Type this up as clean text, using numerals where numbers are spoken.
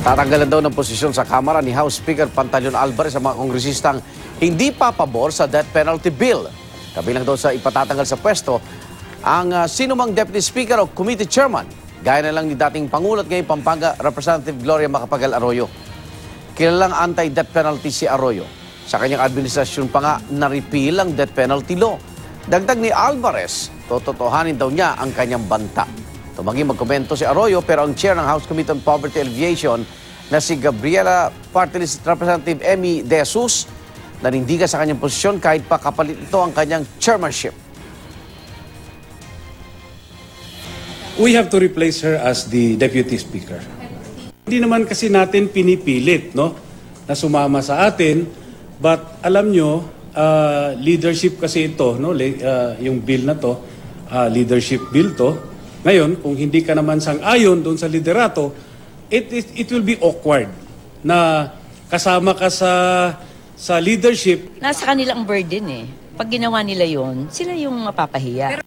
Tatanggalan daw ng posisyon sa Kamara ni House Speaker Pantaleon Alvarez ang mga kongresistang hindi papabor sa death penalty bill. Kabilang daw sa ipatatanggal sa pwesto ang sinumang Deputy Speaker o Committee Chairman, gaya na lang ni dating Pangulo at ngayon Pampanga Representative Gloria Macapagal Arroyo. Kilalang anti-death penalty si Arroyo. Sa kanyang administrasyon pa nga na-repeal ang death penalty law. Dagdag ni Alvarez, tototohanin daw niya ang kanyang banta. Tumanggi magkomento si Arroyo pero ang chair ng House Committee on Poverty Alleviation na si Gabriela Party List Representative Emmy De Jesus nanindigan sa kanyang posisyon kahit pa kapalit ito ang kanyang chairmanship. We have to replace her as the Deputy Speaker. Hindi naman kasi natin pinipilit, no, na sumama sa atin, but alam nyo, leadership kasi ito, no, yung bill na to, leadership bill to. Ngayon, kung hindi ka naman sang-ayon doon sa liderato, it will be awkward na kasama ka sa leadership. Nasa kanilang burden eh. Pag ginawa nila yon, sila yung mapapahiya.